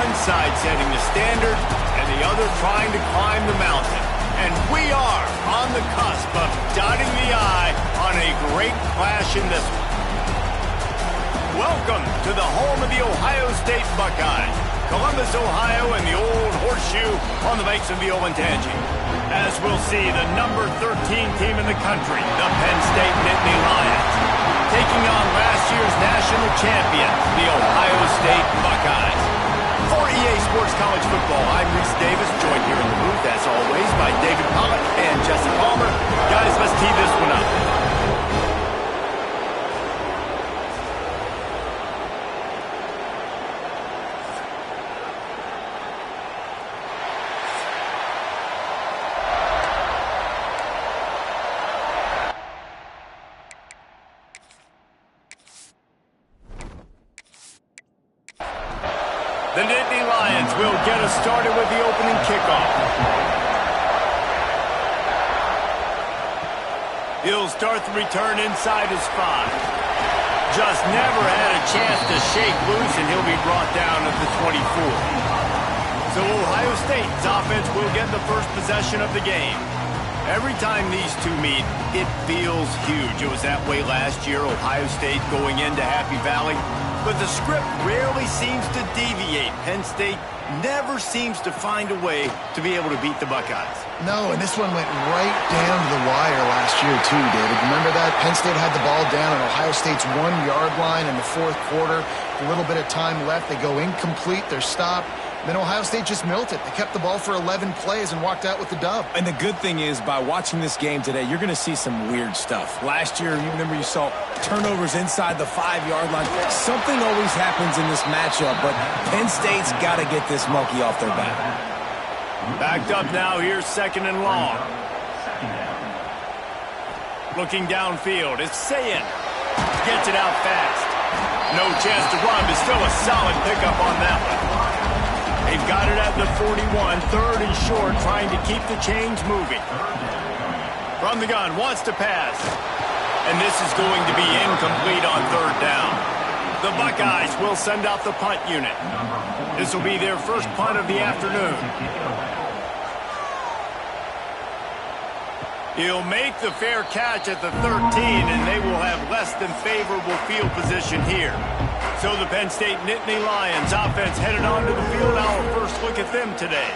one side setting the standard and the other trying to climb the mountain. And we are on the cusp of dotting the I on a great clash in this one. Welcome to the home of the Ohio State Buckeyes, Columbus, Ohio, and the old horseshoe on the banks of the Olentangy. As we'll see, the number 13 team in the country, the Penn State Nittany Lions, taking on last year's national champion, the Ohio State Buckeyes. For EA Sports College Football, I'm Reese Davis, joined here in the booth, as always, by David Pollock and Jesse Palmer. Guys, let's tee this one up. The Nittany Lions will get us started with the opening kickoff. He'll start the return inside his 5. Just never had a chance to shake loose, and he'll be brought down at the 24. So Ohio State's offense will get the first possession of the game. Every time these two meet, it feels huge. It was that way last year, Ohio State going into Happy Valley. But the script rarely seems to deviate. Penn State never seems to find a way to be able to beat the Buckeyes. No, and this one went right down to the wire last year too, David. Remember that? Penn State had the ball down on Ohio State's 1-yard line in the fourth quarter. A little bit of time left. They go incomplete. They're stopped. Then Ohio State just milled it. They kept the ball for 11 plays and walked out with the dub. And the good thing is, by watching this game today, you're going to see some weird stuff. Last year, you remember you saw turnovers inside the 5-yard line. Something always happens in this matchup, but Penn State's got to get this monkey off their back. Backed up now, here's 2nd and long. Looking downfield, it's Sayin. Gets it out fast. No chance to run, but still a solid pickup on that one. They've got it at the 41, 3rd and short, trying to keep the chains moving. From the gun, wants to pass. And this is going to be incomplete on 3rd down. The Buckeyes will send out the punt unit. This will be their first punt of the afternoon. He'll make the fair catch at the 13, and they will have less than favorable field position here. So the Penn State Nittany Lions offense headed onto the field. Our first look at them today.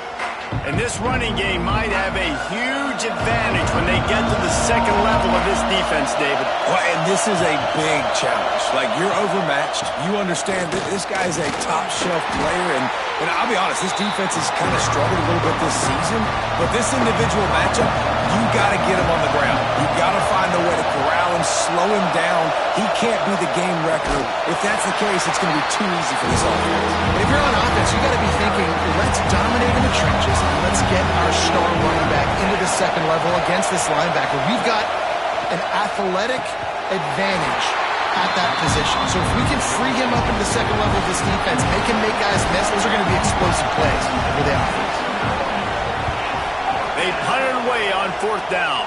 And this running game might have a huge advantage when they get to the second level of this defense, David. Well, and this is a big challenge. Like, you're overmatched. You understand that this guy's a top-shelf player. And I'll be honest, this defense has kind of struggled a little bit this season. But this individual matchup, you got to get him on the ground. You got to find a way to corral him, slow him down. He can't be the game wrecker. If that's the case, it's going to be too easy for this offense. And if you're on offense, you got to be thinking, let's dominate in the trenches. Let's get our star running back into the second level against this linebacker. We've got an athletic advantage at that position. So if we can free him up into the second level of this defense, make him make guys miss, those are going to be explosive plays for the offense. They punt it away on 4th down.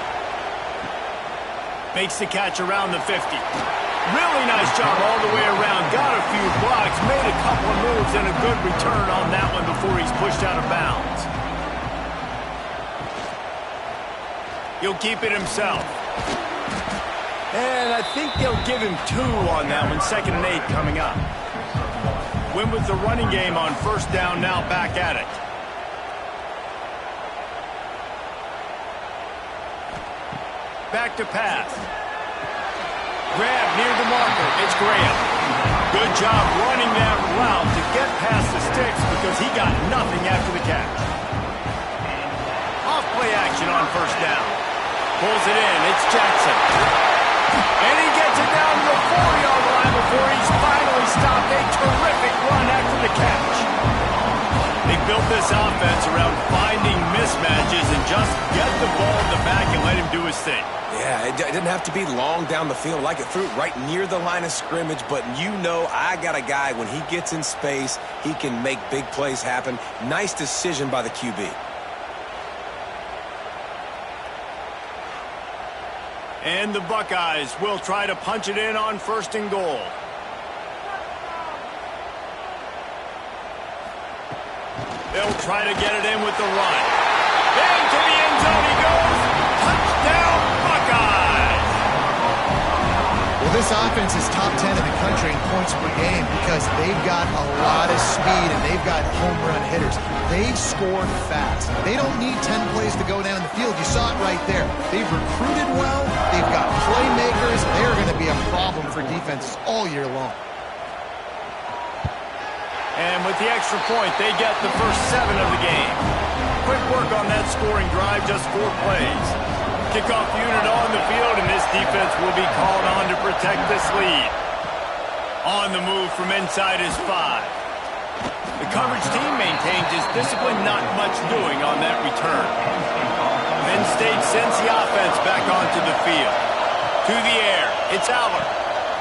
Makes the catch around the 50. Really nice job all the way around. Got a few blocks, made a couple of moves, and a good return on that one before he's pushed out of bounds. He'll keep it himself. And I think they'll give him 2 on that one. 2nd and 8 coming up. Win with the running game on 1st down, now back at it. Back to pass. Grab near the marker. It's Graham. Good job running that route to get past the sticks because he got nothing after the catch. Off play action on 1st down. Pulls it in. It's Jackson. And he gets it down to the 4-yard line before he's finally stopped. A terrific run after the catch. They built this offense around finding mismatches and just get the ball in the back and let him do his thing. Yeah, it didn't have to be long down the field. Like it threw it right near the line of scrimmage, but you know I got a guy, when he gets in space, he can make big plays happen. Nice decision by the QB. And the Buckeyes will try to punch it in on 1st and goal. They'll try to get it in with the run. Into the end zone he goes. Touchdown, Buckeyes! Well, this offense is top 10 in the country in points per game because they've got a lot of speed and they've got home run hitters. They score fast. They don't need 10 plays to go down the field. You saw it right there. They've recruited well. They've got playmakers. They're going to be a problem for defenses all year long. And with the extra point, they get the first 7 of the game. Quick work on that scoring drive, just 4 plays. Kickoff unit on the field, and this defense will be called on to protect this lead. On the move from inside his 5. The coverage team maintains his discipline, not much doing on that return. Penn State sends the offense back onto the field. To the air, it's Aller.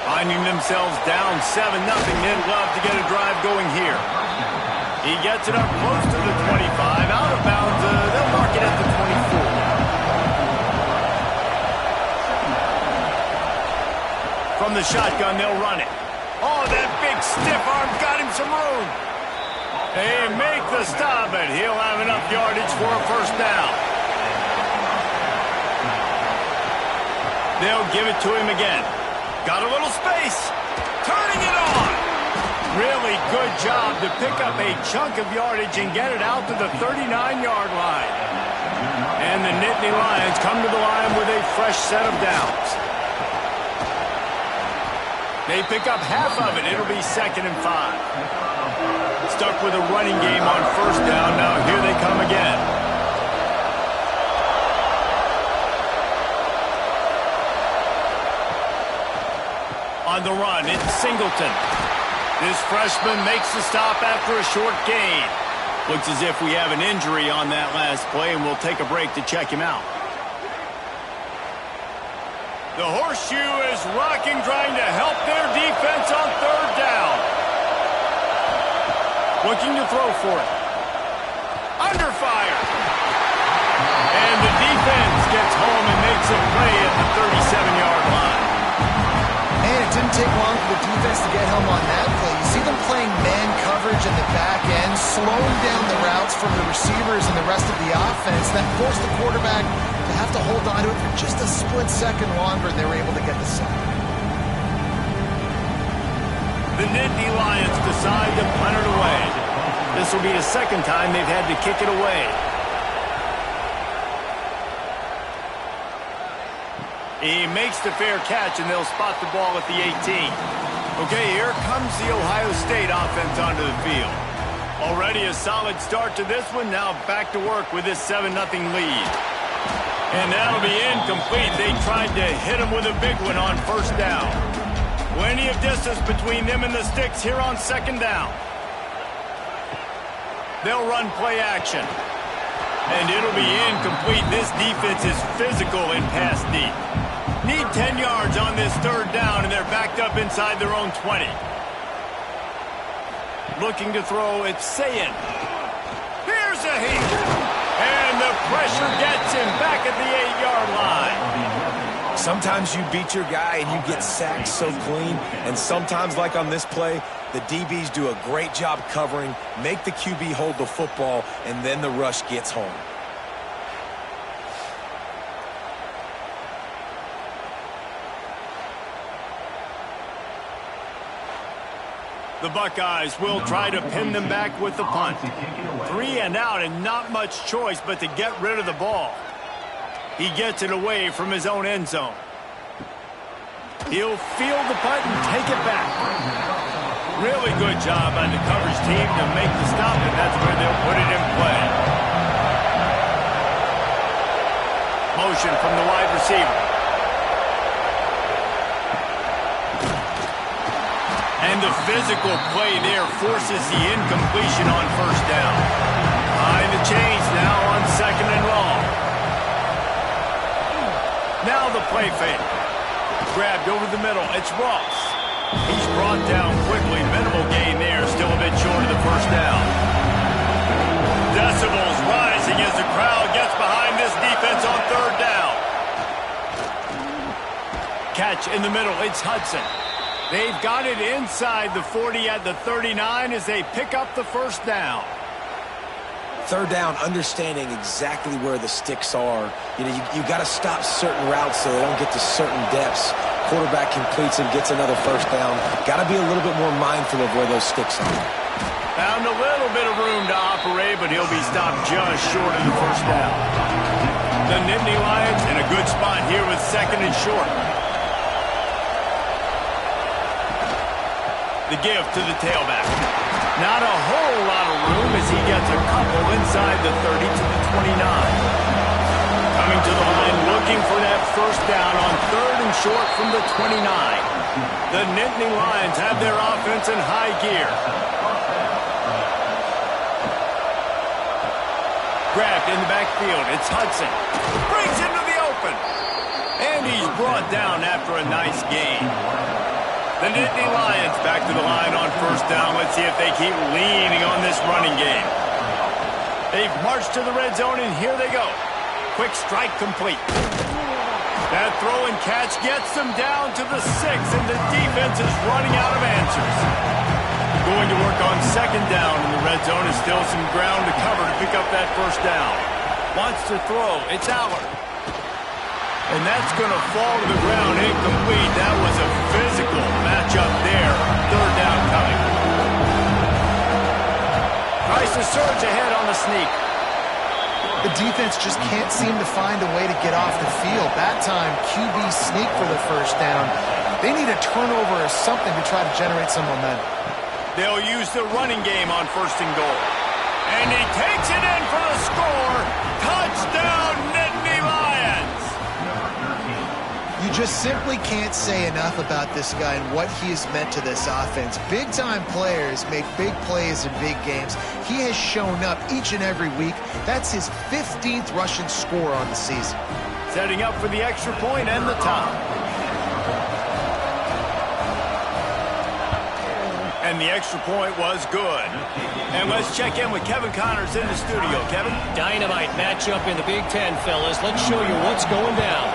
Finding themselves down 7-0, they'd love to get a drive going here. He gets it up close to the 25, out of bounds. They'll mark it at the 24. From the shotgun, they'll run it. Oh, that big stiff arm got him some room. They make the stop, but he'll have enough yardage for a first down. They'll give it to him again. Got a little space. Turning it on. Really good job to pick up a chunk of yardage and get it out to the 39-yard line. And the Nittany Lions come to the line with a fresh set of downs. They pick up half of it. It'll be 2nd and 5. Stuck with a running game on first down. Now here they come again. On the run, it's Singleton. This freshman makes the stop after a short gain. Looks as if we have an injury on that last play, and we'll take a break to check him out. The horseshoe is rocking, trying to help their defense on 3rd down. Looking to throw for it. Under fire. And the defense gets home and makes a play at the 37-yard line. And it didn't take long for the defense to get home on that play. You see them playing man coverage in the back end, slowing down the routes from the receivers and the rest of the offense. That forced the quarterback to have to hold on to it for just a split second longer, and they were able to get the sack. The Nittany Lions decide to punt it away. This will be the 2nd time they've had to kick it away. He makes the fair catch, and they'll spot the ball at the 18. Okay, here comes the Ohio State offense onto the field. Already a solid start to this one. Now back to work with this 7-0 lead. And that'll be incomplete. They tried to hit him with a big one on first down. Plenty of distance between them and the sticks here on 2nd down. They'll run play action. And it'll be incomplete. This defense is physical in pass deep. Need 10 yards on this 3rd down, and they're backed up inside their own 20. Looking to throw, it's Sayin. Here's a heat. And the pressure gets him back at the 8-yard line. Sometimes you beat your guy and you get sacked so clean, and sometimes, like on this play, the DBs do a great job covering, make the QB hold the football, and then the rush gets home. The Buckeyes will try to pin them back with the punt. 3 and out, and not much choice but to get rid of the ball. He gets it away from his own end zone. He'll field the punt and take it back. Really good job by the coverage team to make the stop, and that's where they'll put it in play. Motion from the wide receiver. And the physical play there forces the incompletion on first down. Behind the chains now on 2nd and long. Now the play fake. Grabbed over the middle. It's Ross. He's brought down quickly. Minimal gain there. Still a bit short of the first down. Decibels rising as the crowd gets behind this defense on 3rd down. Catch in the middle. It's Hudson. They've got it inside the 40 at the 39 as they pick up the first down. Third down, understanding exactly where the sticks are. You know, you got to stop certain routes so they don't get to certain depths. Quarterback completes and gets another first down. Got to be a little bit more mindful of where those sticks are. Found a little bit of room to operate, but he'll be stopped just short of the first down. The Nittany Lions in a good spot here with second and short. The give to the tailback. Not a whole lot of room as he gets a couple inside the 30 to the 29. Coming to the line looking for that first down on third and short from the 29. The Nittany Lions have their offense in high gear. Grabbed in the backfield. It's Hudson. Brings into the open. And he's brought down after a nice gain. The Nittany Lions back to the line on first down. Let's see if they keep leaning on this running game. They've marched to the red zone, and here they go. Quick strike complete. That throw and catch gets them down to the 6, and the defense is running out of answers. Going to work on second down in the red zone. Is still some ground to cover to pick up that first down. Wants to throw. It's Allard. And that's going to fall to the ground incomplete. That was a physical matchup there. Third down coming. Tries to surge ahead on the sneak. The defense just can't seem to find a way to get off the field. That time, QB sneak for the first down. They need a turnover or something to try to generate some momentum. They'll use the running game on first and goal. And he takes it in for the score. Touchdown, Nittany Lions! You just simply can't say enough about this guy and what he has meant to this offense. Big-time players make big plays in big games. He has shown up each and every week. That's his 15th rushing score on the season. Setting up for the extra point and the top. And the extra point was good. And let's check in with Kevin Connors in the studio. Kevin? Dynamite matchup in the Big Ten, fellas. Let's show you what's going down.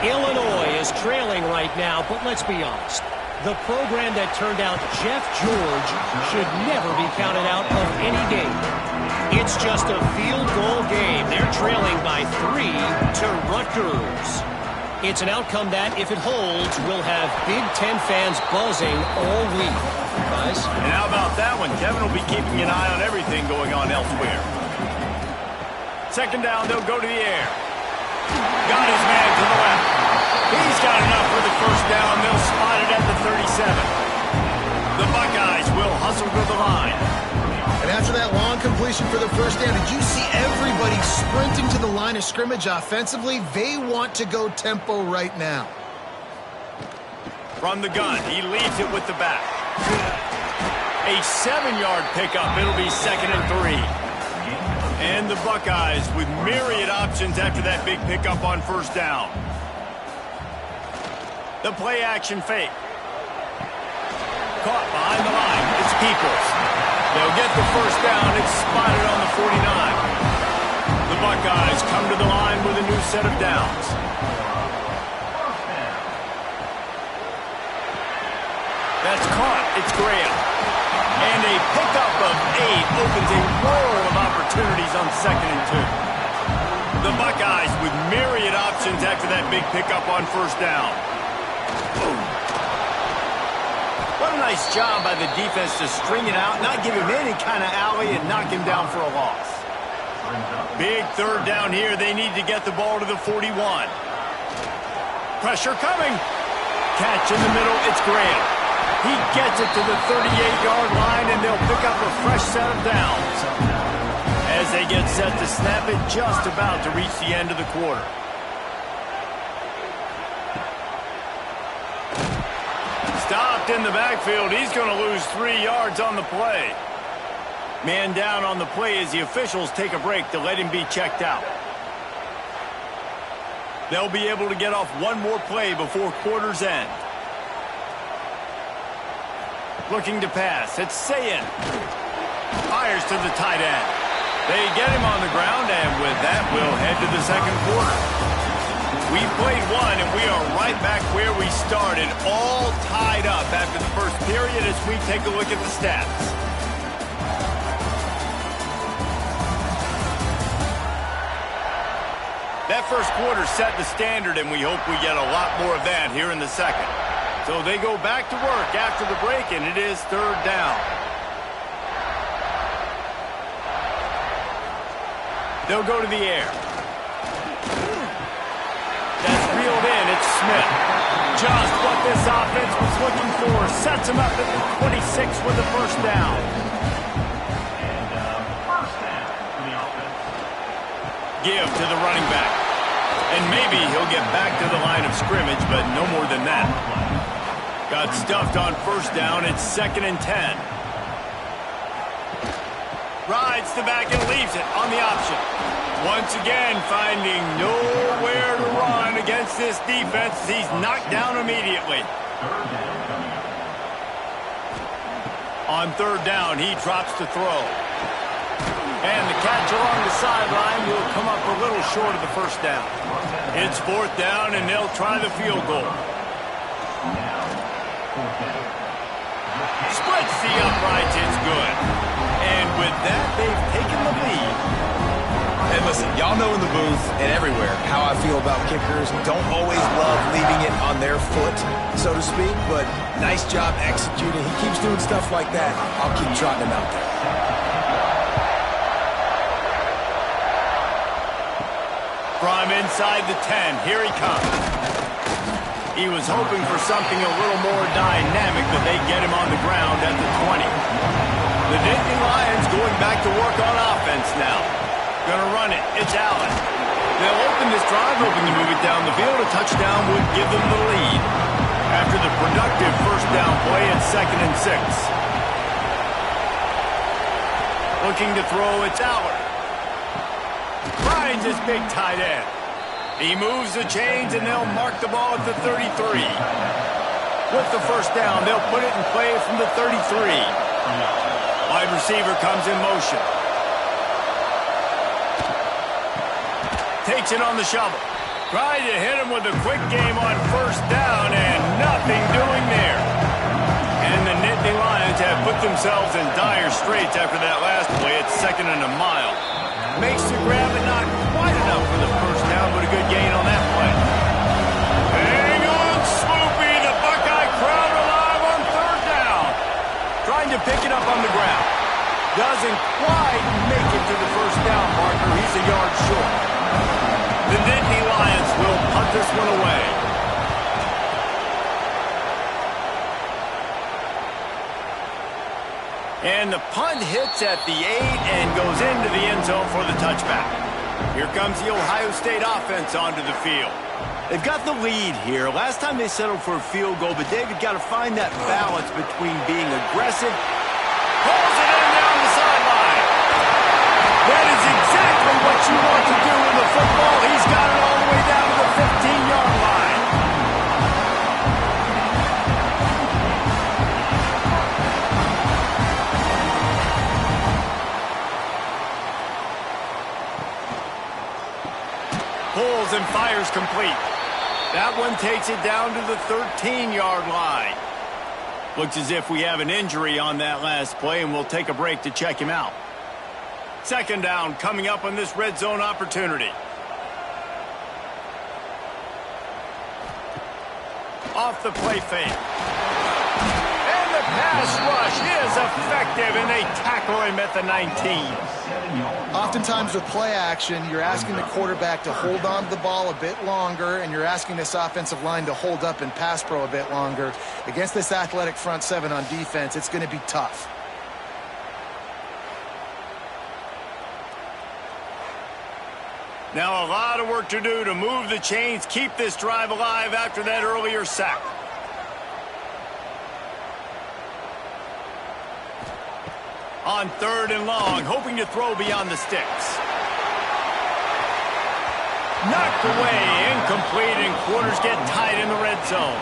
Illinois is trailing right now, but let's be honest. The program that turned out Jeff George should never be counted out of any game. It's just a field goal game. They're trailing by 3 to Rutgers. It's an outcome that, if it holds, will have Big Ten fans buzzing all week. Guys? And how about that one? Kevin will be keeping an eye on everything going on elsewhere. Second down, they'll go to the air. Got his man to the left. He's got enough for the first down. They'll spot it at the 37. The Buckeyes will hustle to the line. And after that long completion for the first down, did you see everybody sprinting to the line of scrimmage offensively? They want to go tempo right now. From the gun, he leaves it with the back. A 7-yard pickup. It'll be second and 3. And the Buckeyes with myriad options after that big pickup on first down. The play-action fake. Caught behind the line. It's Peoples. They'll get the first down. It's spotted on the 49. The Buckeyes come to the line with a new set of downs. That's caught. It's Graham. And a pickup of 8 opens a world of opportunities on second and 2. The Buckeyes with myriad options after that big pickup on first down. Boom. What a nice job by the defense to string it out, not give him any kind of alley, and knock him down for a loss. Big third down here. They need to get the ball to the 41. Pressure coming. Catch in the middle. It's Graham. He gets it to the 38-yard line, and they'll pick up a fresh set of downs. As they get set to snap it, just about to reach the end of the quarter. Stopped in the backfield. He's going to lose 3 yards on the play. Man down on the play as the officials take a break to let him be checked out. They'll be able to get off one more play before quarter's end. Looking to pass. It's Sayin. Fires to the tight end. They get him on the ground, and with that, we'll head to the second quarter. We played one, and we are right back where we started, all tied up after the first period as we take a look at the stats. That first quarter set the standard, and we hope we get a lot more of that here in the second. So they go back to work after the break, and it is third down. They'll go to the air. That's reeled in. It's Smith. Just what this offense was looking for. Sets him up at the 26 with the first down. Give to the running back. And maybe he'll get back to the line of scrimmage, but no more than that. Got stuffed on first down. It's 2nd and 10. Rides the back and leaves it on the option. Once again, finding nowhere to run against this defense. He's knocked down immediately. On third down, he drops to throw. And the catch along the sideline will come up a little short of the first down. It's fourth down, and they'll try the field goal. Splits the uprights. It's good. And with that, they've taken the lead. And listen, y'all know in the booth and everywhere how I feel about kickers. Don't always love leaving it on their foot, so to speak, but nice job executing. He keeps doing stuff like that. I'll keep trotting him out there. From inside the 10, here he comes. He was hoping for something a little more dynamic, but they get him on the ground at the 20. The Nittany Lions going back to work on offense now. Gonna run it. It's Allen. They'll open this drive, hoping to move it down the field. A touchdown would give them the lead. After the productive first down play, it's 2nd and 6. Looking to throw, it's Allen. Finds his big tight end. He moves the chains, and they'll mark the ball at the 33. With the first down, they'll put it in play from the 33. Wide receiver comes in motion. Takes it on the shovel. Tried to hit him with a quick game on first down, and nothing doing there. And the Nittany Lions have put themselves in dire straits after that last play. It's 2nd and a mile. Makes the grab, and not quite enough for the first down, but a good gain on that play. Hang on, Swoopy. The Buckeye crowd alive on third down. Trying to pick it up on the ground. Doesn't quite make it to the first down marker. He's a yard short. The Nittany Lions will punt this one away. And the punt hits at the 8 and goes into the end zone for the touchback. Here comes the Ohio State offense onto the field. They've got the lead here. Last time they settled for a field goal, but David got to find that balance between being aggressive. Pulls it in down the sideline. That is exactly what you want to do in the football. He's got it all the way down to the 15-yard line. Pulls and fires complete. That one takes it down to the 13-yard line. Looks as if we have an injury on that last play, and we'll take a break to check him out. Second down coming up on this red zone opportunity. Off the play fake. And the pass rush is effective, and they tackle him at the 19. Oftentimes with play action, you're asking the quarterback to hold on to the ball a bit longer, and you're asking this offensive line to hold up and pass pro a bit longer. Against this athletic front seven on defense, it's going to be tough. Now a lot of work to do to move the chains, keep this drive alive after that earlier sack. On third and long, hoping to throw beyond the sticks. Knocked away, incomplete, and quarters get tight in the red zone.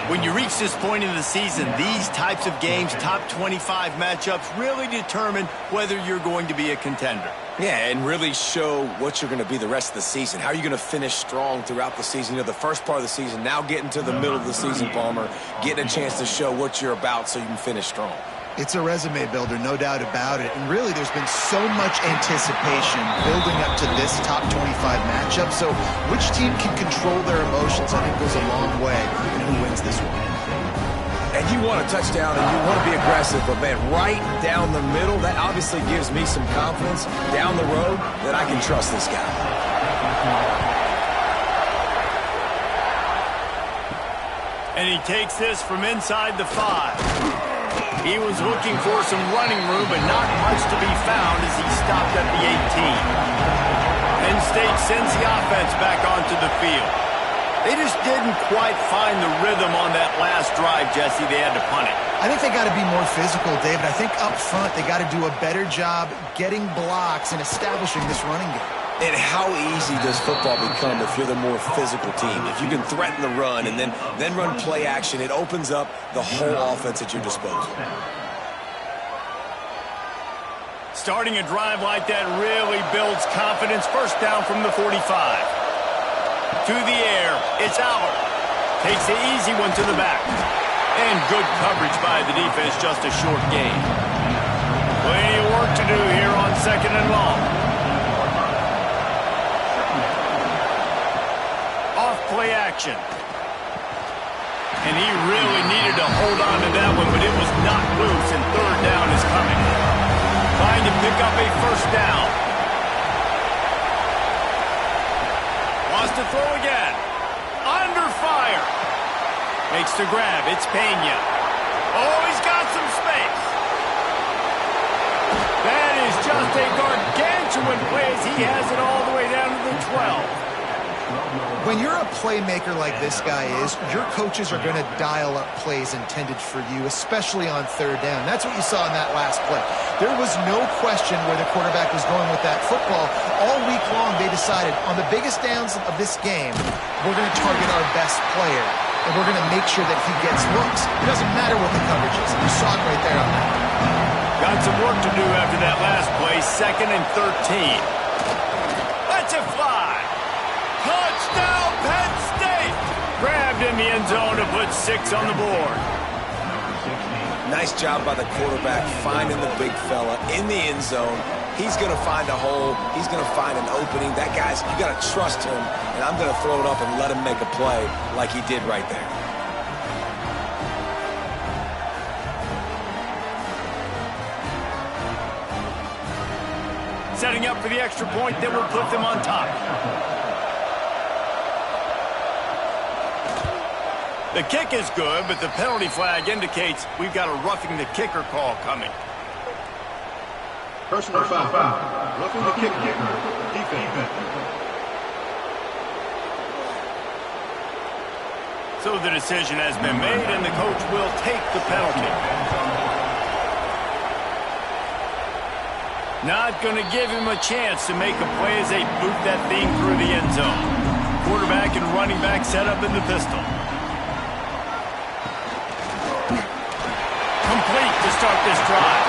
When you reach this point in the season, these types of games, top 25 matchups, really determine whether you're going to be a contender. Yeah, and really show what you're going to be the rest of the season. How are you going to finish strong throughout the season? You know, the first part of the season, now getting to the middle of the season, Palmer, getting a chance to show what you're about so you can finish strong. It's a resume builder, no doubt about it. And really, there's been so much anticipation building up to this top 25 matchup. So which team can control their emotions, I think, goes a long way in who wins this one. And you want a touchdown and you want to be aggressive, but, man, right down the middle, that obviously gives me some confidence down the road that I can trust this guy. And he takes this from inside the 5. He was looking for some running room, but not much to be found as he stopped at the 18. Penn State sends the offense back onto the field. They just didn't quite find the rhythm on that last drive, Jesse. They had to punt it. I think they got to be more physical, David. I think up front they got to do a better job getting blocks and establishing this running game. And how easy does football become if you're the more physical team? If you can threaten the run and then run play action, it opens up the whole offense at your disposal. Starting a drive like that really builds confidence. First down from the 45. To the air, it's Aller. Takes the easy one to the back. And good coverage by the defense, just a short gain. Plenty of work to do here on 2nd and long. Play action. And he really needed to hold on to that one, but it was not loose, and 3rd down is coming. Trying to pick up a 1st down. Wants to throw again. Under fire. Makes the grab. It's Pena. Oh, he's got some space. That is just a gargantuan play as he has it all the way down to the 12. When you're a playmaker like this guy is, your coaches are going to dial up plays intended for you, especially on 3rd down. That's what you saw in that last play. There was no question where the quarterback was going with that football. All week long, they decided on the biggest downs of this game, we're going to target our best player, and we're going to make sure that he gets looks. It doesn't matter what the coverage is. You saw it right there on that. Got some work to do after that last play. 2nd and 13. Let's it fly. Touchdown, Penn State! Grabbed in the end zone to put 6 on the board. Nice job by the quarterback finding the big fella in the end zone. He's going to find a hole. He's going to find an opening. That guy's, you got to trust him, and I'm going to throw it up and let him make a play like he did right there. Setting up for the extra point that will put them on top. The kick is good, but the penalty flag indicates we've got a roughing the kicker call coming. Personal foul. Roughing the kicker. Defense. So the decision has been made, and the coach will take the penalty. Not going to give him a chance to make a play as they boot that thing through the end zone. Quarterback and running back set up in the pistol. Complete to start this drive.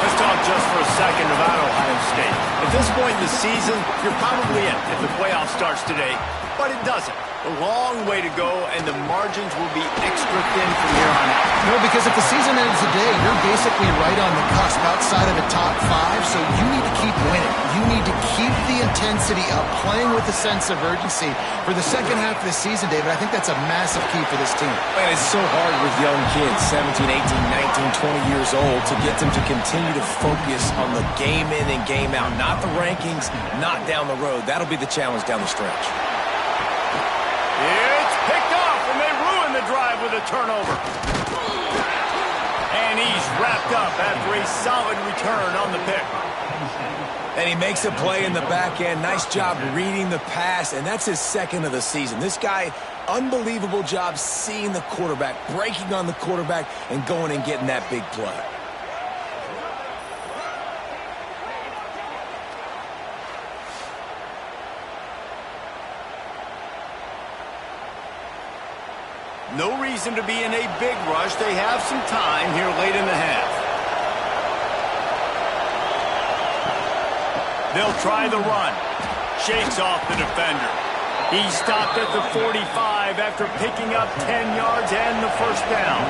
Let's talk just for a second about Ohio State. At this point in the season, you're probably in if the playoff starts today, but it doesn't. A long way to go, and the margins will be extra thin from here on out. No, because if the season ends today, you're basically right on the cusp outside of the top 5, so you need to keep winning. You need to keep the intensity up, playing with a sense of urgency for the second half of the season, David. I think that's a massive key for this team. Man, it's so hard with young kids, 17, 18, 19, 20 years old, to get them to continue to focus on the game in and game out, not the rankings, not down the road. That'll be the challenge down the stretch. It's picked off, and they ruin the drive with a turnover. And he's wrapped up after a solid return on the pick. And he makes a play in the back end. Nice job reading the pass, and that's his 2nd of the season. This guy, unbelievable job seeing the quarterback, breaking on the quarterback, and going and getting that big play. No reason to be in a big rush. They have some time here late in the half. They'll try the run. Shakes off the defender. He stopped at the 45 after picking up 10 yards and the 1st down.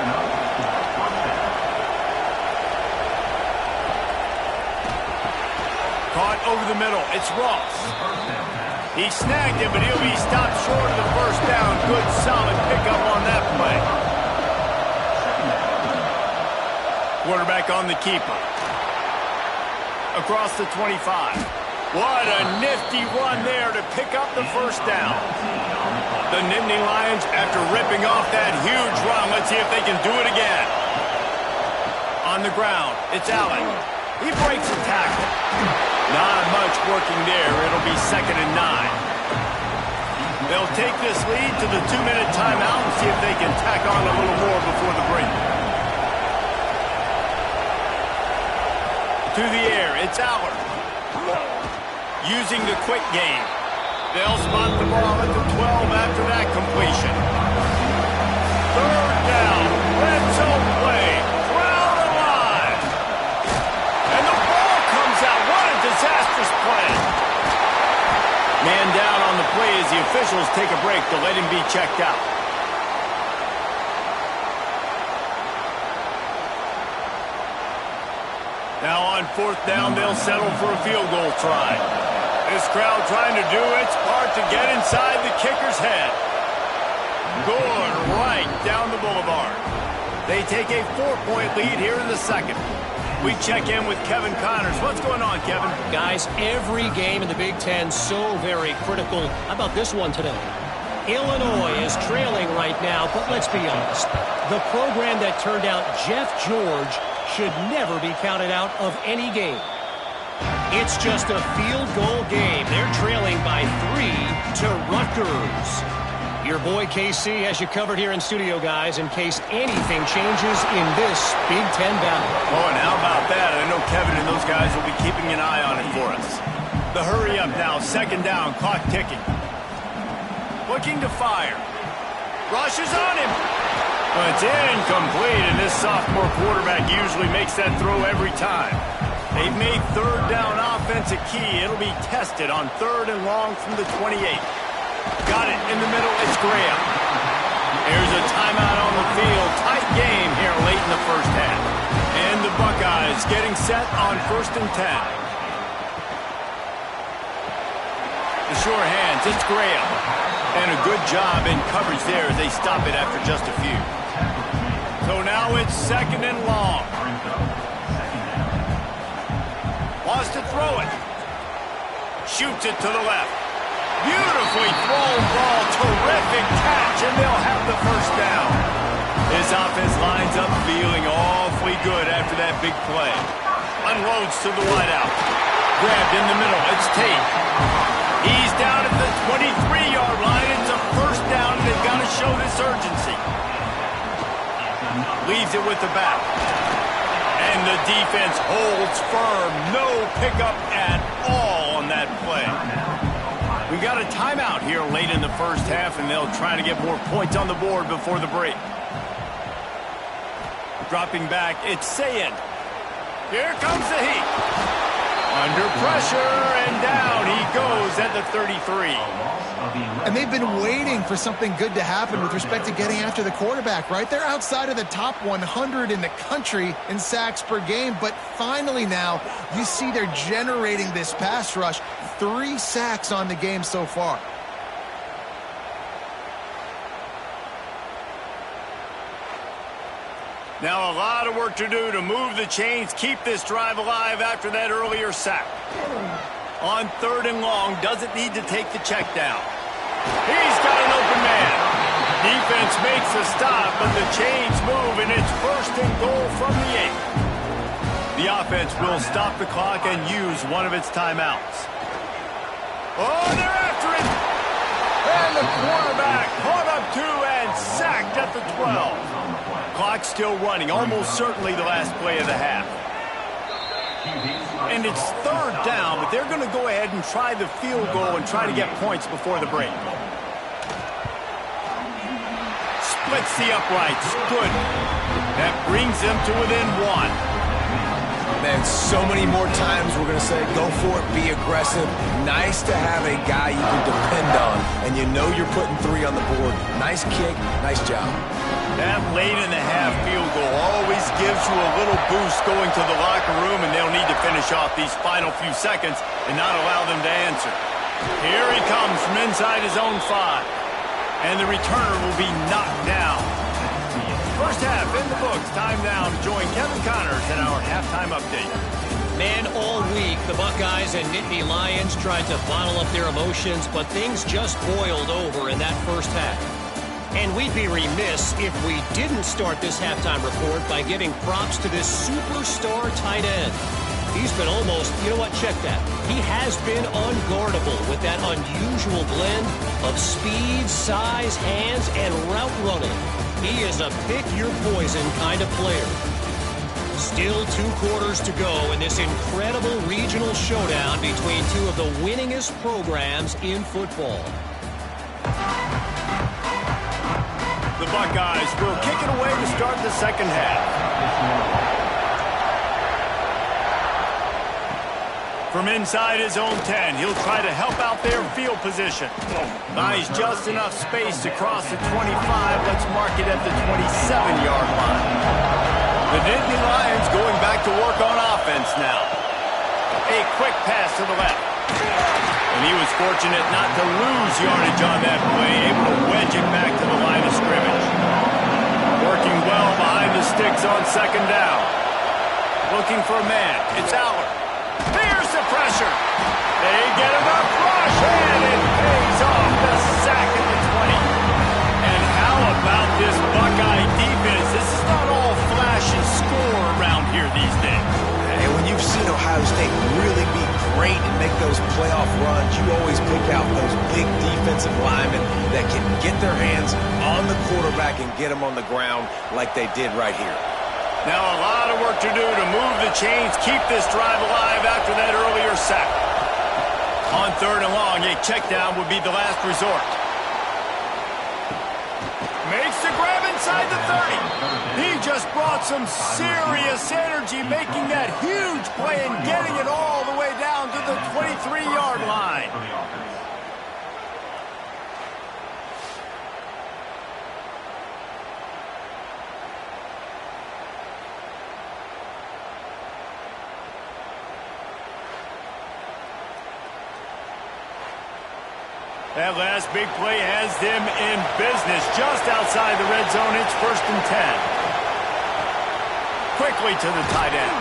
Caught over the middle. It's Ross. He snagged it, but he'll be stopped short of the first down. Good, solid pickup on that play. Quarterback on the keeper. Across the 25. What a nifty run there to pick up the first down. The Nittany Lions, after ripping off that huge run, let's see if they can do it again. On the ground, it's Allen. He breaks the tackle. Not much working there. It'll be 2nd and 9. They'll take this lead to the 2-minute timeout and see if they can tack on a little more before the break. To the air, it's Allard. Using the quick game. They'll spot the ball at the 12 after that completion. 3rd down, red zone play. Crowd alive. And the ball comes out. What a disastrous play. Man down on the play as the officials take a break to let him be checked out. Now on 4th down, they'll settle for a field goal try. This crowd trying to do its part to get inside the kicker's head. Good, right down the boulevard. They take a 4-point lead here in the 2nd. We check in with Kevin Connors. What's going on, Kevin? Guys, every game in the Big Ten so very critical. How about this one today? Illinois is trailing right now, but let's be honest. The program that turned out Jeff George should never be counted out of any game. It's just a field goal game. They're trailing by 3 to Rutgers. Your boy KC has you covered here in studio, guys, in case anything changes in this Big Ten battle. Oh, and how about that? I know Kevin and those guys will be keeping an eye on it for us. The hurry up now, 2nd down, clock ticking. Looking to fire. Rushes on him. Well, it's incomplete, and this sophomore quarterback usually makes that throw every time. They've made 3rd down offense a key. It'll be tested on 3rd and long from the 28. Got it in the middle. It's Graham. There's a timeout on the field. Tight game here late in the first half. And the Buckeyes getting set on 1st and 10. The sure hands. It's Graham. And a good job in coverage there as they stop it after just a few. So now it's 2nd and long. Wants to throw it. Shoots it to the left. Beautifully thrown ball. Terrific catch, and they'll have the first down. This offense lines up feeling awfully good after that big play. Unloads to the wideout. Grabbed in the middle. It's Tate. He's down at the 23-yard line. It's a first down, and they've got to show this urgency. Leaves it with the back. And the defense holds firm. No pickup at all on that play. We got a timeout here late in the first half, and they'll try to get more points on the board before the break. Dropping back, it's Sayed. Here comes the heat. Under pressure, and down he goes at the 33. And they've been waiting for something good to happen with respect to getting after the quarterback, right? They're outside of the top 100 in the country in sacks per game, but finally now you see they're generating this pass rush. 3 sacks on the game so far. Now a lot of work to do to move the chains, keep this drive alive after that earlier sack. On 3rd and long, doesn't need to take the check down. He's got an open man. Defense makes a stop, but the chains move, and it's 1st and goal from the 8. The offense will stop the clock and use one of its timeouts. Oh, they're after it! And the quarterback caught up 2 and sacked at the 12. Clock still running, almost certainly the last play of the half. And it's 3rd down, but they're going to go ahead and try the field goal and try to get points before the break. Splits the uprights. Good. That brings them to within 1. Man, so many more times we're going to say, go for it, be aggressive. Nice to have a guy you can depend on, and you know you're putting 3 on the board. Nice kick, nice job. That late in the half field goal always gives you a little boost going to the locker room, and they'll need to finish off these final few seconds and not allow them to answer. Here he comes from inside his own 5. And the returner will be knocked down. First half in the books. Time now to join Kevin Connors in our halftime update. Man, all week, the Buckeyes and Nittany Lions tried to bottle up their emotions, but things just boiled over in that first half. And we'd be remiss if we didn't start this halftime report by giving props to this superstar tight end. He's been almost, you know what, check that. He has been unguardable with that unusual blend of speed, size, hands, and route running. He is a pick-your-poison kind of player. Still 2 quarters to go in this incredible regional showdown between two of the winningest programs in football. The Buckeyes will kick it away to start the second half. From inside his own 10, he'll try to help out their field position. Buys just enough space to cross the 25. Let's mark it at the 27-yard line. The Nittany Lions going back to work on offense now. A quick pass to the left. And he was fortunate not to lose yardage on that play, able to wedge it back to the line of scrimmage. Working well behind the sticks on second down. Looking for a man. It's Aller. Here's the pressure. They get enough rush, and it pays off the sack at the 20. And how about this Buckeye defense? This is not all flash and score around here these days. And when you've seen Ohio State really be great and make those playoff runs, you always pick out those big defensive linemen that can get their hands on the quarterback and get him on the ground like they did right here. Now a lot of work to do to move the chains, keep this drive alive after that earlier sack. On 3rd and long, a check down would be the last resort. Makes the grab inside the 30. He just brought some serious energy, making that huge play and getting it all the way down to the 23-yard line. That last big play has them in business just outside the red zone. It's 1st and 10. Quickly to the tight end.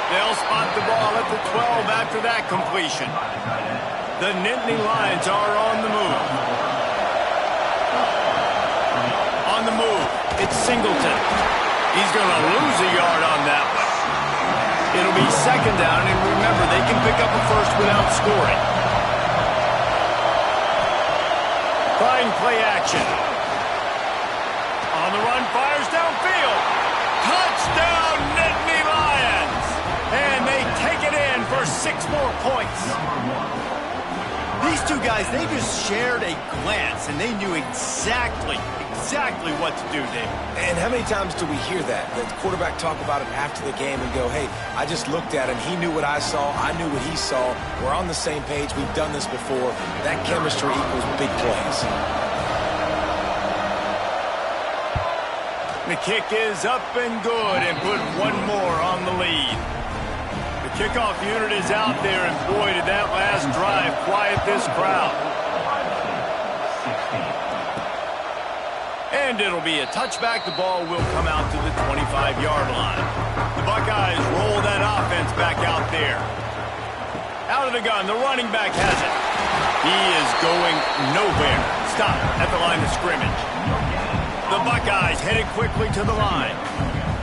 They'll spot the ball at the 12 after that completion. The Nittany Lions are on the move. On the move, it's Singleton. He's going to lose a yard on that one. It'll be 2nd down, and remember, they can pick up a first without scoring. Fine play action. On the run, fires downfield. Touchdown, Nittany Lions! And they take it in for 6 more points. These two guys, they just shared a glance, and they knew exactly what to do, Dave. And how many times do we hear that? The quarterback talk about it after the game and go, hey, I just looked at him. He knew what I saw. I knew what he saw. We're on the same page. We've done this before. That chemistry equals big plays. The kick is up and good and put one more on the lead. The kickoff unit is out there, and boy, did that last drive quiet this crowd. And it'll be a touchback. The ball will come out to the 25-yard line. The Buckeyes roll that offense back out there. Out of the gun, the running back has it. He is going nowhere. Stop at the line of scrimmage. The Buckeyes headed quickly to the line.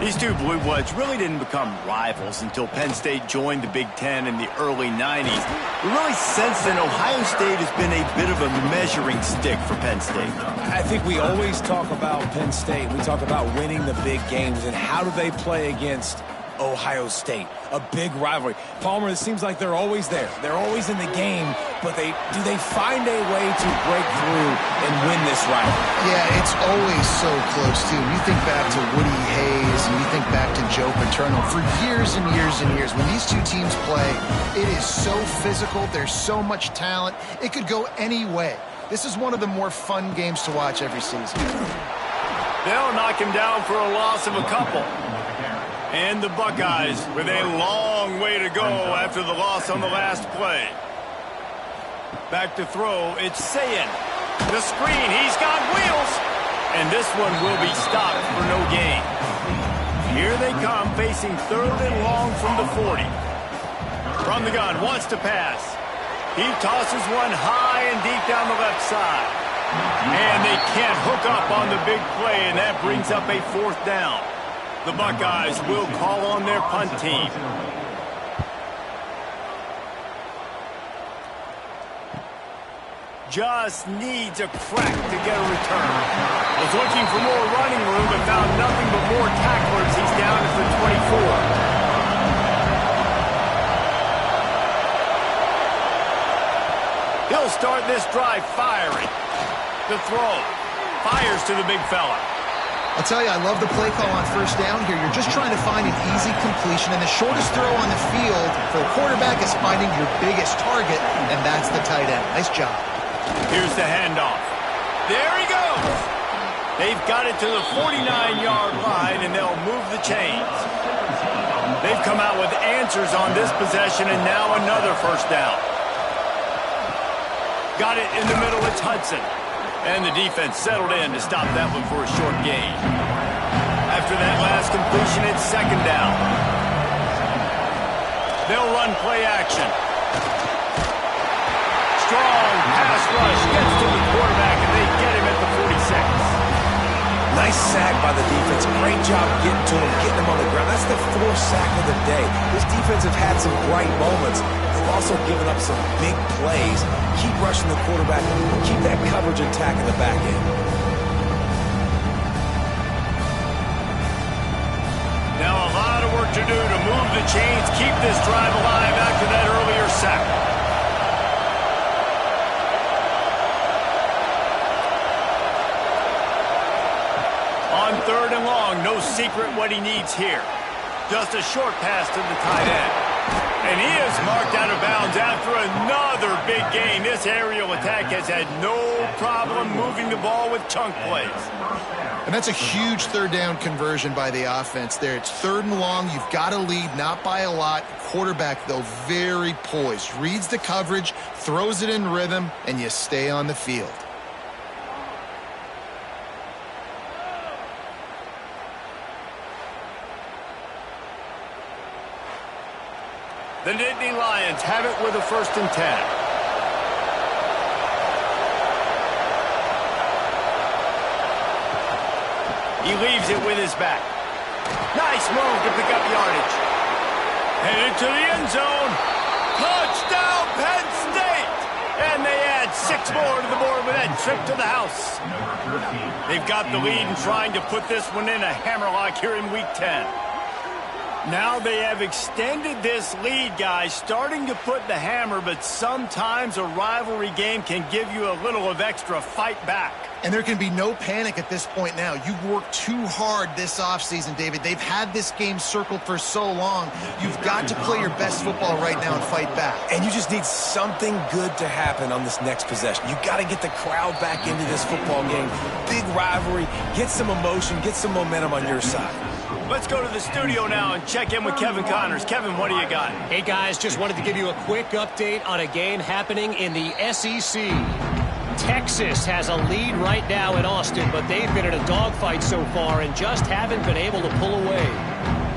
These two Blue Bloods really didn't become rivals until Penn State joined the Big Ten in the early 90s. We really sense that Ohio State has been a bit of a measuring stick for Penn State. I think we always talk about Penn State. We talk about winning the big games and how do they play against Ohio State, a big rivalry. Palmer, it seems like they're always there. They're always in the game, but do they find a way to break through and win this rivalry? Yeah, it's always so close, too. You think back to Woody Hayes and you think back to Joe Paterno. For years and years and years, when these two teams play, it is so physical. There's so much talent. It could go any way. This is one of the more fun games to watch every season. They'll knock him down for a loss of a couple. And the Buckeyes with a long way to go after the loss on the last play. Back to throw, it's Sayin. The screen, he's got wheels. And this one will be stopped for no gain. Here they come, facing 3rd and long from the 40. From the gun, wants to pass. He tosses one high and deep down the left side. And they can't hook up on the big play, and that brings up a 4th down. The Buckeyes will call on their punt team. Just needs a crack to get a return. Was looking for more running room, but found nothing but more tacklers. He's down at the 24. He'll start this drive firing. The throw. Fires to the big fella. I'll tell you, I love the play call on 1st down here. You're just trying to find an easy completion, and the shortest throw on the field for the quarterback is finding your biggest target, and that's the tight end. Nice job. Here's the handoff. There he goes. They've got it to the 49-yard line, and they'll move the chains. They've come out with answers on this possession, and now another 1st down. Got it in the middle, it's Hudson. And the defense settled in to stop that one for a short gain. After that last completion, it's 2nd down. They'll run play action. Strong pass rush gets to the quarterback, and they get him at the 46. Nice sack by the defense. Great job getting to him, getting him on the ground. That's the 4th sack of the day. This defense have had some bright moments. They've also given up some big plays. Keep rushing the quarterback. Keep that coverage intact in the back end. Now a lot of work to do to move the chains, keep this drive alive after that earlier sack. On 3rd and long, no secret what he needs here. Just a short pass to the tight end. And he is marked out of bounds after another big gain. This aerial attack has had no problem moving the ball with chunk plays. And that's a huge 3rd down conversion by the offense there. It's 3rd and long. You've got to lead, not by a lot. Quarterback, though, very poised. Reads the coverage, throws it in rhythm, and you stay on the field. The Nittany Lions have it with a 1st and 10. He leaves it with his back. Nice move to pick up yardage. Headed to the end zone. Touchdown, Penn State! And they add 6 more to the board with that trip to the house. They've got the lead and trying to put this one in a hammerlock here in Week 10. Now they have extended this lead, guys, starting to put the hammer, but sometimes a rivalry game can give you a little of extra fight back. And there can be no panic at this point now. You've worked too hard this offseason, David. They've had this game circled for so long. You've got to play your best football right now and fight back. And you just need something good to happen on this next possession. You've got to get the crowd back into this football game. Big rivalry. Get some emotion. Get some momentum on your side. Let's go to the studio now and check in with Kevin Connors. Kevin, what do you got? Hey, guys, just wanted to give you a quick update on a game happening in the SEC. Texas has a lead right now in Austin, but they've been in a dogfight so far and just haven't been able to pull away.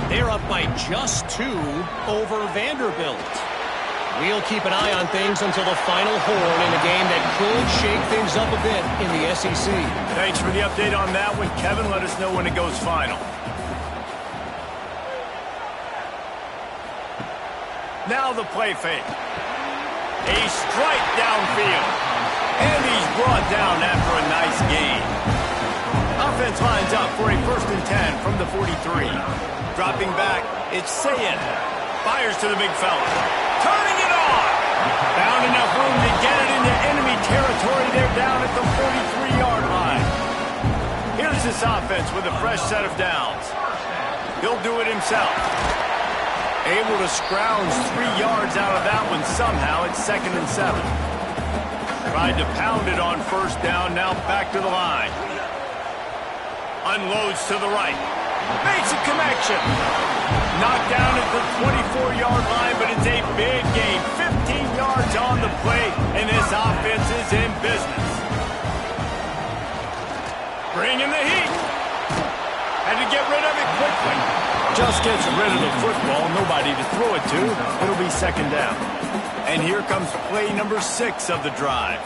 They're up by just 2 over Vanderbilt. We'll keep an eye on things until the final horn in a game that could shake things up a bit in the SEC. Thanks for the update on that one, Kevin. Let us know when it goes final. Now the play fake. A strike downfield. And he's brought down after a nice gain. Offense lines up for a 1st and 10 from the 43. Dropping back, it's Sayin. Fires to the big fella. Turning it on. Found enough room to get it into enemy territory. They're down at the 43-yard line. Here's this offense with a fresh set of downs. He'll do it himself. Able to scrounge 3 yards out of that one somehow. It's 2nd and 7. Tried to pound it on 1st down. Now back to the line. Unloads to the right. Makes a connection. Knocked down at the 24-yard line, but it's a big gain. 15 yards on the play, and this offense is in business. Bringing the heat. Had to get rid of it quickly. Just gets rid of the football. Nobody to throw it to. It'll be second down. And here comes play number 6 of the drive.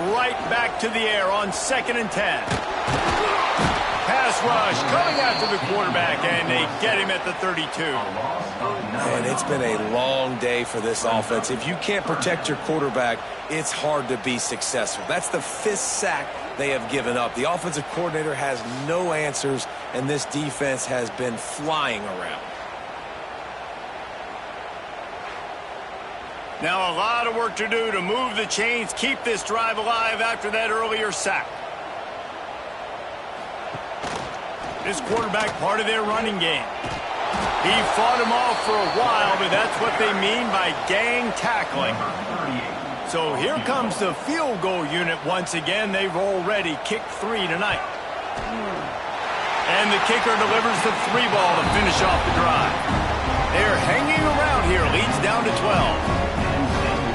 Right back to the air on 2nd and 10. Pass rush coming after the quarterback, and they get him at the 32. And it's been a long day for this offense. If you can't protect your quarterback, it's hard to be successful. That's the 5th sack they have given up. The offensive coordinator has no answers, and this defense has been flying around. Now a lot of work to do to move the chains, keep this drive alive after that earlier sack. This quarterback part of their running game. He fought him off for a while, but that's what they mean by gang tackling. So here comes the field goal unit once again. They've already kicked 3 tonight. And the kicker delivers the 3 ball to finish off the drive. They're hanging around here. Leads down to 12.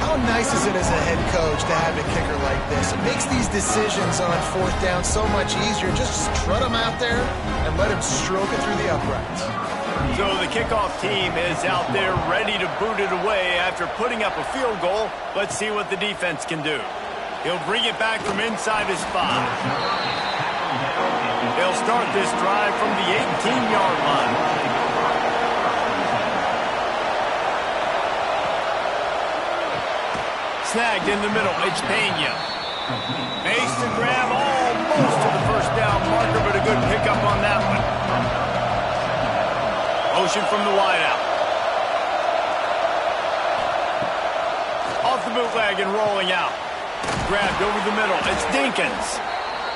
How nice is it as a head coach to have a kicker like this? It makes these decisions on 4th down so much easier. Just strut him out there and let him stroke it through the uprights. So the kickoff team is out there ready to boot it away after putting up a field goal. Let's see what the defense can do. He'll bring it back from inside his 5. They'll start this drive from the 18-yard line. Snagged in the middle. It's Penn. Makes the grab almost to the first down marker, but a good pickup on that one. Motion from the wideout. Off the bootleg and rolling out. Grabbed over the middle. It's Dinkins.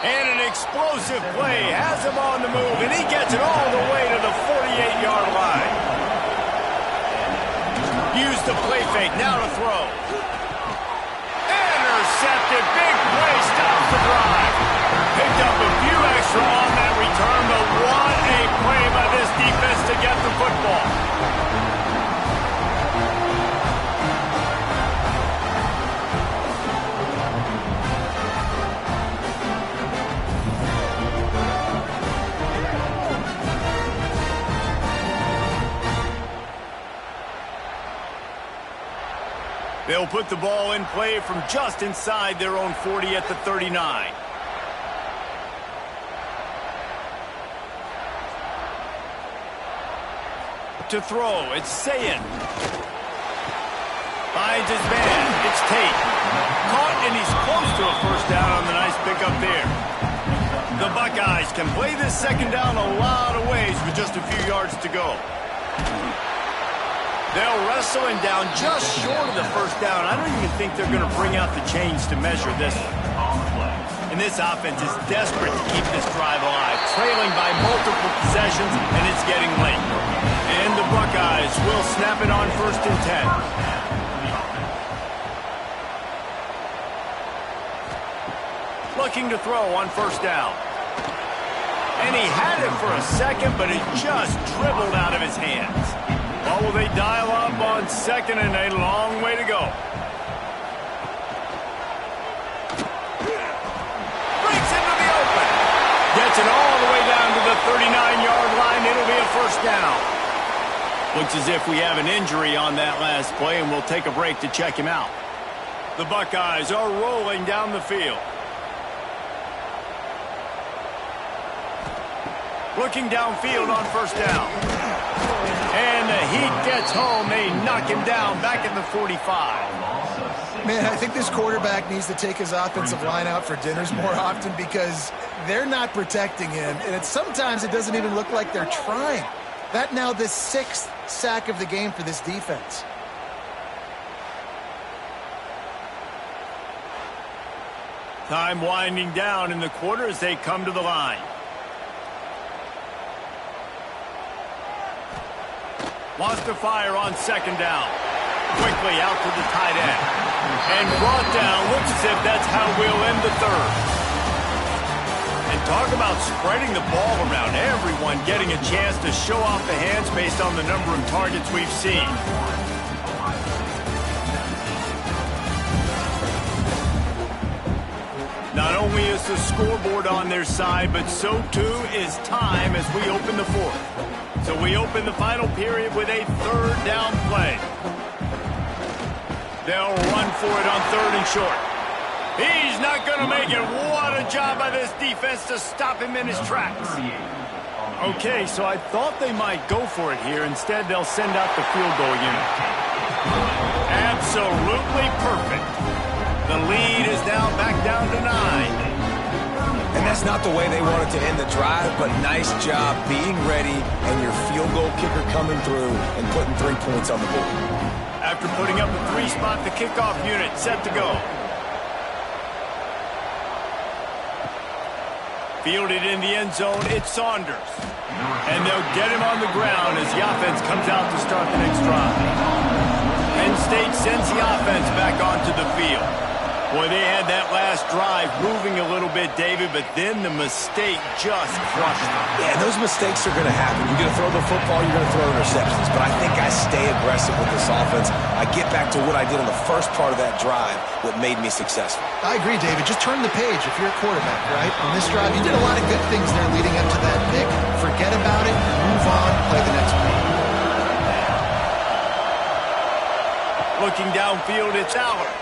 And an explosive play. Has him on the move, and he gets it all the way to the 48-yard line. Use the play fake. Now to throw. Intercepted. Big play. Stops the drive. Picked up a few extra on that return, but what a play by this defense to get the football. They'll put the ball in play from just inside their own 40 at the 39. To throw, it's Sayin. Finds his man, it's Tate. Caught, and he's close to a first down on the nice pickup there. The Buckeyes can play this second down a lot of ways with just a few yards to go. They'll wrestle him down just short of the first down. I don't even think they're going to bring out the chains to measure this one. And this offense is desperate to keep this drive alive, trailing by multiple possessions, and it's getting late. And the Buckeyes will snap it on 1st and 10. Looking to throw on first down. And he had it for a second, but it just dribbled out of his hands. Or will they dial up on 2nd and a long way to go? Breaks into the open. Gets it all the way down to the 39-yard line. It'll be a first down. Looks as if we have an injury on that last play, and we'll take a break to check him out. The Buckeyes are rolling down the field. Looking downfield on first down. And the Heat gets home. They knock him down back at the 45. Man, I think this quarterback needs to take his offensive line out for dinners more often because they're not protecting him. And sometimes it doesn't even look like they're trying. That now the 6th sack of the game for this defense. Time winding down in the quarter as they come to the line. Wants to fire on second down. Quickly out to the tight end. And brought down. Looks as if that's how we'll end the third. And Talk about spreading the ball around. Everyone getting a chance to show off the hands based on the number of targets we've seen. Not only is the scoreboard on their side, but so too is time as we open the fourth. So we open the final period with a third down play. They'll run for it on third and short. He's not going to make it. What a job by this defense to stop him in his tracks. Okay, so I thought they might go for it here. Instead, they'll send out the field goal unit. Absolutely perfect. The lead is now back down to 9. And that's not the way they wanted to end the drive, but nice job being ready and your field goal kicker coming through and putting 3 points on the board. After putting up a 3-spot, the kickoff unit set to go. Fielded in the end zone, it's Saunders. And they'll get him on the ground as the offense comes out to start the next drive. Penn State sends the offense back onto the field. Boy, they had that last drive moving a little bit, David, but then the mistake just crushed them. Yeah, those mistakes are going to happen. You're going to throw the football, you're going to throw interceptions. But I think I stay aggressive with this offense. I get back to what I did on the first part of that drive, what made me successful. I agree, David. Just turn the page if you're a quarterback, right? On this drive, you did a lot of good things there leading up to that pick. Forget about it, move on, play the next play. Looking downfield, it's Aller.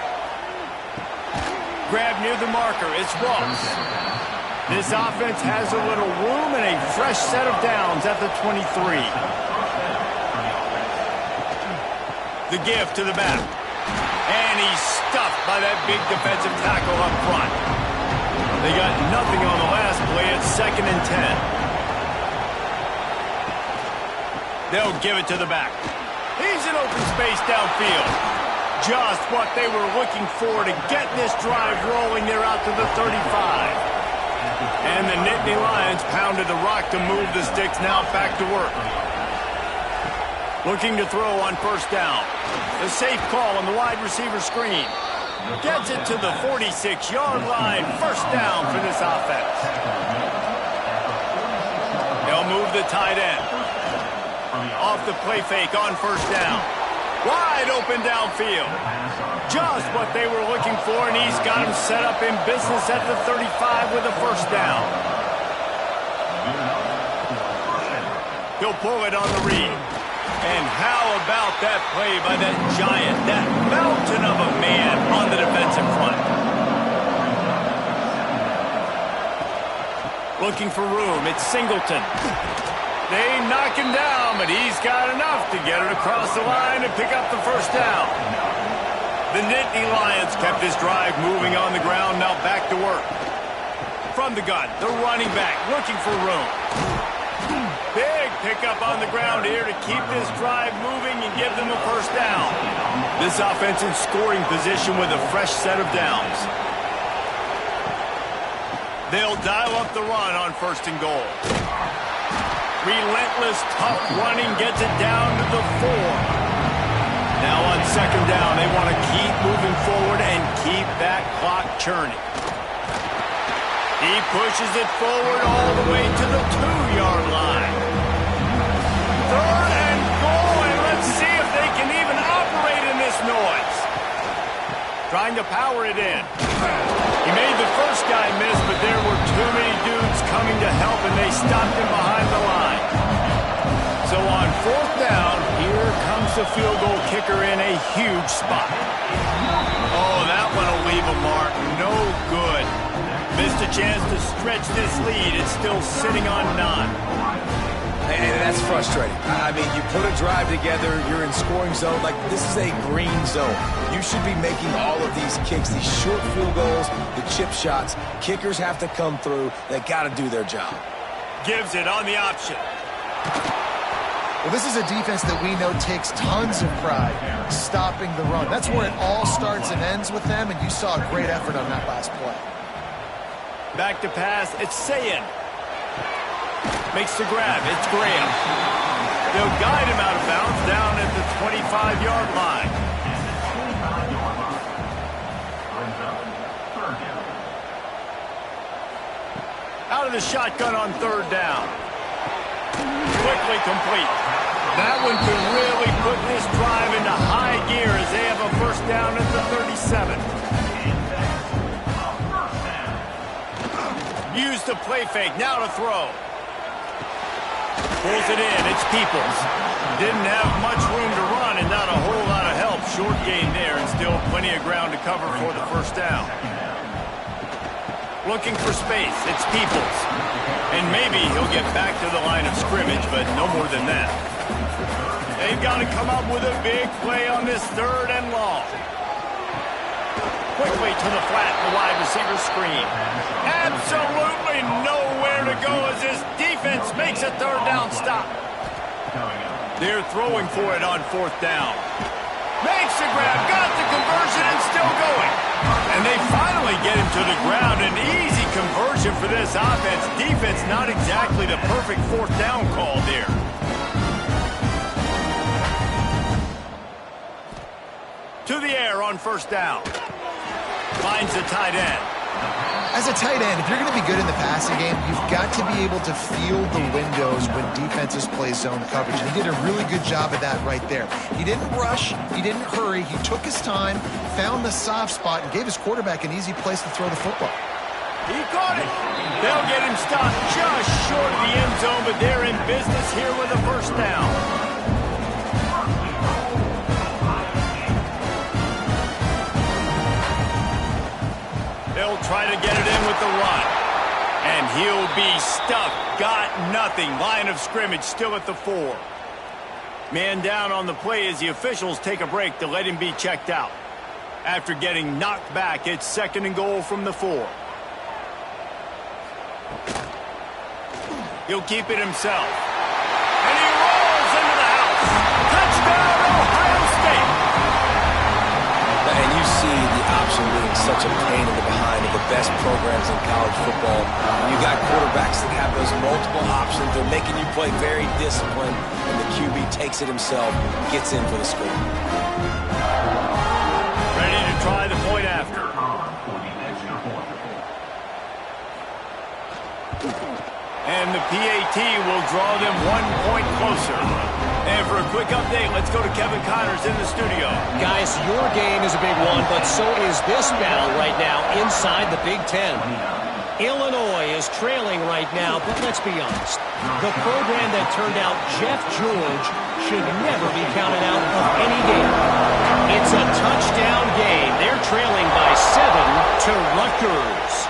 Grab near the marker, it's Ross. This offense has a little room and a fresh set of downs at the 23. The give to the back. And he's stuffed by that big defensive tackle up front. They got nothing on the last play. It's 2nd and 10. They'll give it to the back. He's in open space downfield. Just what they were looking for to get this drive rolling. They're out to the 35. And the Nittany Lions pounded the rock to move the sticks. Now back to work. Looking to throw on first down. The safe call on the wide receiver screen. Gets it to the 46-yard line. First down for this offense. They'll move the tight end. Off the play fake on first down. Wide open downfield. Just what they were looking for, and he's got him set up in business at the 35 with a first down. He'll pull it on the read. And how about that play by that giant, that mountain of a man on the defensive front? Looking for room, it's Singleton. They knock him down, but he's got enough to get it across the line and pick up the first down. The Nittany Lions kept this drive moving on the ground, now back to work. From the gun, the running back looking for room. Big pickup on the ground here to keep this drive moving and give them a first down. This offense in scoring position with a fresh set of downs. They'll dial up the run on first and goal. Relentless, tough running gets it down to the 4. Now on second down, they want to keep moving forward and keep that clock churning. He pushes it forward all the way to the 2-yard line. Third and goal, and let's see if they can even operate in this noise. Trying to power it in. He made the first guy miss, but there were too many dudes coming to help, and they stopped him behind the line. So on fourth down, here comes the field goal kicker in a huge spot. Oh, that one will leave a mark. No good. Missed a chance to stretch this lead. It's still sitting on 9. And that's frustrating. I mean, you put a drive together, you're in scoring zone. Like, this is a green zone. You should be making all of these kicks, these short field goals, the chip shots. Kickers have to come through. They got to do their job. Gives it on the option. Well, this is a defense that we know takes tons of pride stopping the run. That's where it all starts and ends with them, and you saw a great effort on that last play. Back to pass, it's Sayin. Makes the grab, it's Graham. They'll guide him out of bounds down at the 25-yard line. Out of the shotgun on third down. Quickly complete. That one could really put this drive into high gear as they have a first down at the 37. Use the play fake. Now to throw. Pulls it in. It's Peoples. Didn't have much room to run and not a whole lot of help. Short gain there and still plenty of ground to cover for the first down. Looking for space. It's Peoples. And maybe he'll get back to the line of scrimmage, but no more than that. They've got to come up with a big play on this third and long. Quickly to the flat, the wide receiver screen. Absolutely nowhere to go as this defense makes a third down stop. They're throwing for it on fourth down. Makes the grab, got the conversion, and still going. And they finally get him to the ground. An easy conversion for this offense. Defense not exactly the perfect fourth down call there. To the air on first down. Finds the tight end. As a tight end, if you're going to be good in the passing game, you've got to be able to feel the windows when defenses play zone coverage. And he did a really good job of that right there. He didn't rush. He didn't hurry. He took his time, found the soft spot, and gave his quarterback an easy place to throw the football. He caught it. They'll get him stopped just short of the end zone, but they're in business here with a first down. They'll try to get it in with the run. And he'll be stuck. Got nothing. Line of scrimmage still at the 4. Man down on the play as the officials take a break to let him be checked out. After getting knocked back, it's 2nd and goal from the 4. He'll keep it himself. And he rolls into the house. Touchdown, Ohio State. And you see the option being such a pain in the behind of the best programs in college football. You got quarterbacks that have those multiple options. They're making you play very disciplined, and the QB takes it himself, gets in for the score. Ready to try the point after. And the PAT will draw them 1 point closer. And for a quick update, let's go to Kevin Connors in the studio. Guys, your game is a big one, but so is this battle right now inside the Big Ten. Illinois is trailing right now, but let's be honest. The program that turned out Jeff George should never be counted out of any game. It's a touchdown game. They're trailing by 7 to Rutgers.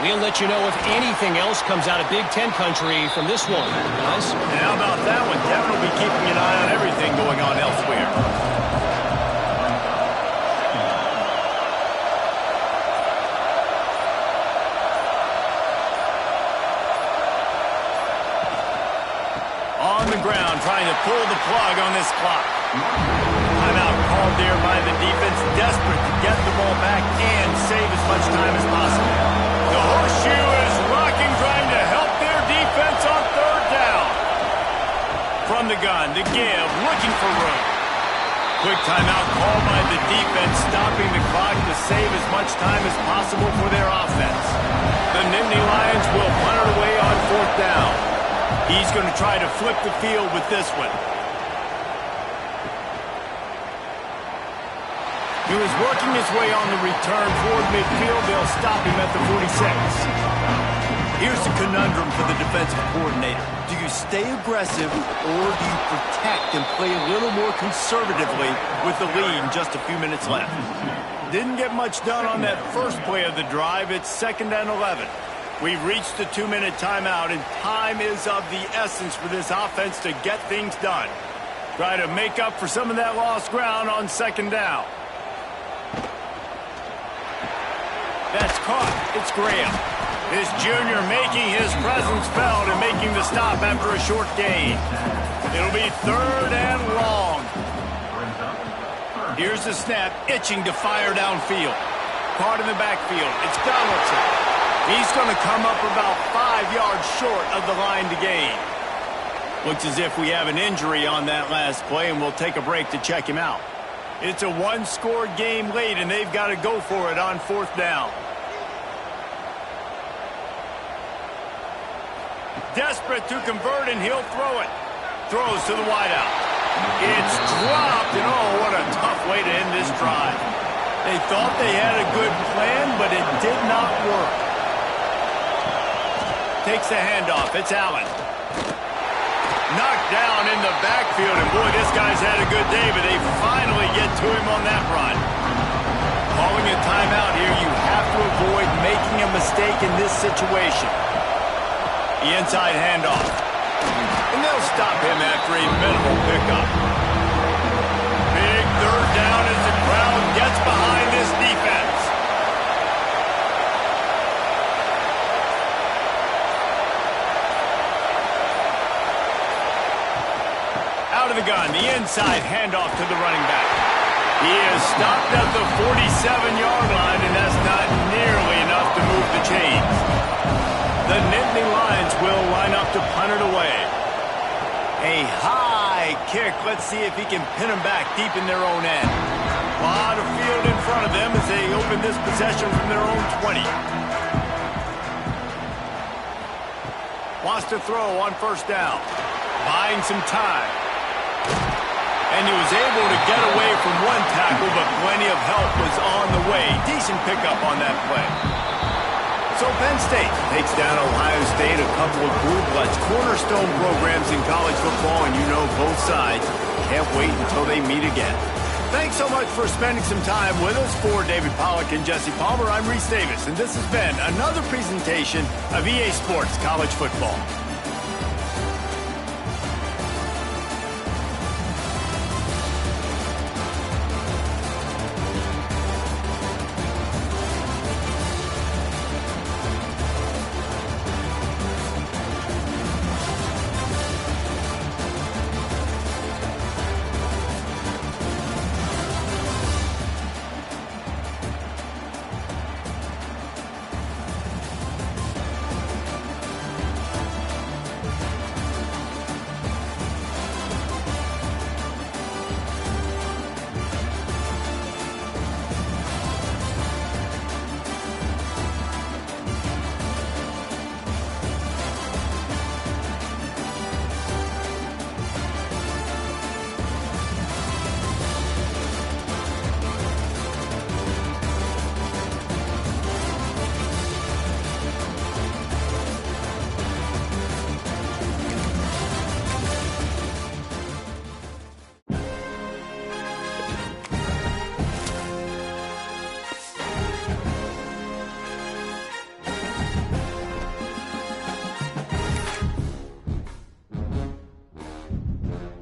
We'll let you know if anything else comes out of Big Ten country from this one, guys. And how about that one? Devin will be keeping an eye on everything going on elsewhere. On the ground, trying to pull the plug on this clock. Timeout called there by the defense, desperate to get the ball back and save as much time as possible. The horseshoe is rocking, trying to help their defense on third down. From the gun, the give, looking for room. Quick timeout called by the defense, stopping the clock to save as much time as possible for their offense. The Nittany Lions will punt it away on fourth down. He's going to try to flip the field with this one. He was working his way on the return toward midfield. They'll stop him at the 46. Here's the conundrum for the defensive coordinator. Do you stay aggressive or do you protect and play a little more conservatively with the lead just a few minutes left? Didn't get much done on that first play of the drive. It's 2nd and 11. We've reached the 2-minute timeout, and time is of the essence for this offense to get things done. Try to make up for some of that lost ground on 2nd down. That's caught. It's Graham. This junior making his presence felt and making the stop after a short gain. It'll be 3rd and long. Here's the snap, itching to fire downfield. Caught in the backfield. It's Donaldson. He's going to come up about 5 yards short of the line to gain. Looks as if we have an injury on that last play, and we'll take a break to check him out. It's a one-score game late, and they've got to go for it on fourth down. desperate to convert, and he'll throw it. Throws to the wideout. It's dropped, and oh, what a tough way to end this drive. They thought they had a good plan, but it did not work. Takes the handoff. It's Allen. Knocked down in the backfield, and boy, this guy's had a good day, but they finally get to him on that run. Calling a timeout here, you have to avoid making a mistake in this situation. The inside handoff. And they'll stop him after a minimal pickup. Big third down as the crowd gets behind this defense. Out of the gun, the inside handoff to the running back. He is stopped at the 47-yard line, and that's not nearly enough to move the chains. The Nittany Lions will line up to punt it away. A high kick. Let's see if he can pin them back deep in their own end. A lot of field in front of them as they open this possession from their own 20. Wants to throw on first down. Buying some time. And he was able to get away from one tackle, but plenty of help was on the way. Decent pickup on that play. So Penn State takes down Ohio State, a couple of blue bloods, cornerstone programs in college football, and you know both sides can't wait until they meet again. Thanks so much for spending some time with us. For David Pollack and Jesse Palmer, I'm Reese Davis, and this has been another presentation of EA Sports College Football.